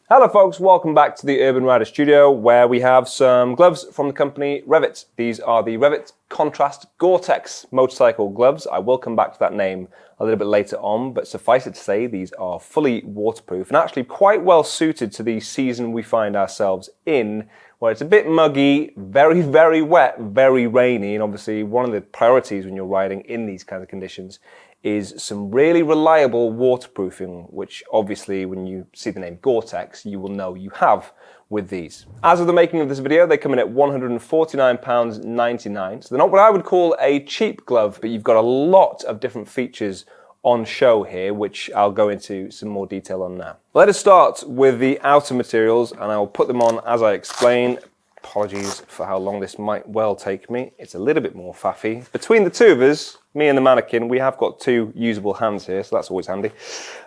Hello folks, welcome back to the Urban Rider Studio where we have some gloves from the company Revit. These are the Revit Contrast GTX motorcycle gloves. I will come back to that name a little bit later on, but suffice it to say these are fully waterproof and actually quite well suited to the season we find ourselves in, where it's a bit muggy, very wet, very rainy, and obviously one of the priorities when you're riding in these kinds of conditions is some really reliable waterproofing, which obviously when you see the name Gore-Tex, you will know you have with these. As of the making of this video, they come in at £149.99. So they're not what I would call a cheap glove, but you've got a lot of different features on show here, which I'll go into some more detail on now. Let us start with the outer materials, and I'll put them on as I explain. Apologies for how long this might well take me. It's a little bit more faffy. Between the two of us, me and the mannequin, we have got two usable hands here, so that's always handy.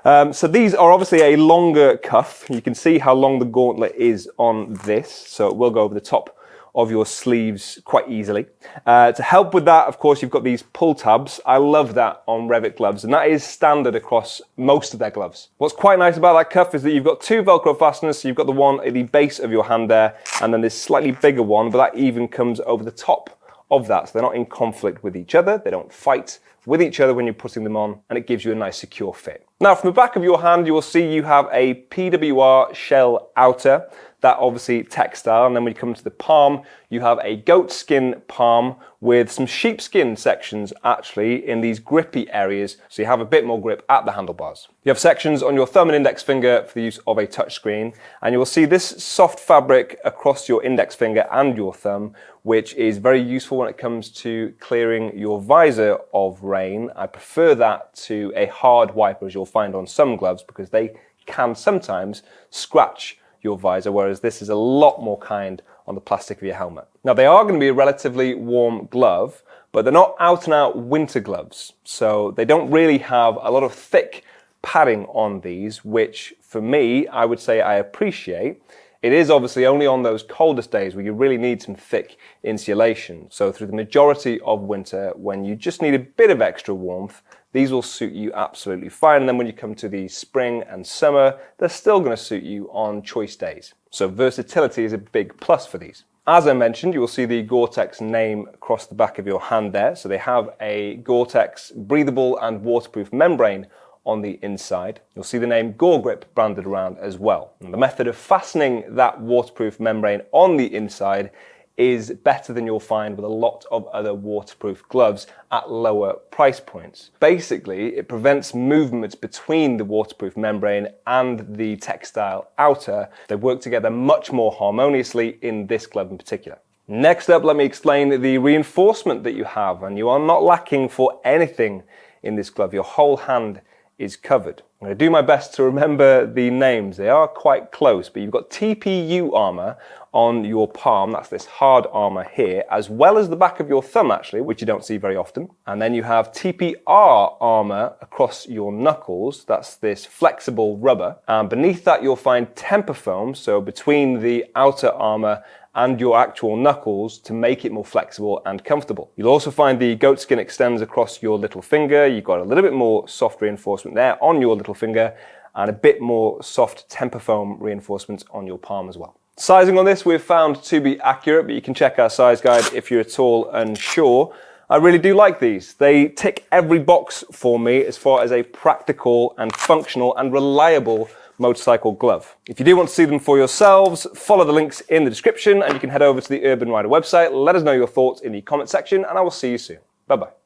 So these are obviously a longer cuff. You can see how long the gauntlet is on this, so it will go over the top of your sleeves quite easily. To help with that, of course, you've got these pull tabs. I love that on Revit gloves, and that is standard across most of their gloves. What's quite nice about that cuff is that you've got two Velcro fasteners, so you've got the one at the base of your hand there, and then this slightly bigger one, but that even comes over the top of that, so they're not in conflict with each other, they don't fight with each other when you're putting them on, and it gives you a nice secure fit. Now from the back of your hand you will see you have a PWR shell outer, that obviously textile, and then when you come to the palm you have a goat skin palm with some sheepskin sections actually in these grippy areas, so you have a bit more grip at the handlebars. You have sections on your thumb and index finger for the use of a touchscreen, and you will see this soft fabric across your index finger and your thumb, which is very useful when it comes to clearing your visor of rain. I prefer that to a hard wiper, as you'll find on some gloves, because they can sometimes scratch your visor, whereas this is a lot more kind on the plastic of your helmet. Now they are going to be a relatively warm glove, but they're not out and out winter gloves, so they don't really have a lot of thick padding on these, which for me, I would say I appreciate. It is obviously only on those coldest days where you really need some thick insulation. So through the majority of winter, when you just need a bit of extra warmth, these will suit you absolutely fine. And then when you come to the spring and summer, they're still going to suit you on choice days. So versatility is a big plus for these. As I mentioned, you will see the Gore-Tex name across the back of your hand there. So they have a Gore-Tex breathable and waterproof membrane on the inside. You'll see the name Gore Grip branded around as well. And the method of fastening that waterproof membrane on the inside is better than you'll find with a lot of other waterproof gloves at lower price points. Basically, it prevents movement between the waterproof membrane and the textile outer. They work together much more harmoniously in this glove in particular. Next up, let me explain the reinforcement that you have, and you are not lacking for anything in this glove. Your whole hand is covered. I'm going to do my best to remember the names. They are quite close, but you've got TPU armor on your palm, that's this hard armor here, as well as the back of your thumb actually, which you don't see very often. And then you have TPR armor across your knuckles, that's this flexible rubber. And beneath that you'll find temper foam, so between the outer armor and your actual knuckles to make it more flexible and comfortable. You'll also find the goat skin extends across your little finger. You've got a little bit more soft reinforcement there on your little finger and a bit more soft temper foam reinforcement on your palm as well. Sizing on this we've found to be accurate, but you can check our size guide if you're at all unsure. I really do like these. They tick every box for me as far as a practical and functional and reliable motorcycle glove. If you do want to see them for yourselves, follow the links in the description and you can head over to the Urban Rider website. Let us know your thoughts in the comment section and I will see you soon. Bye bye.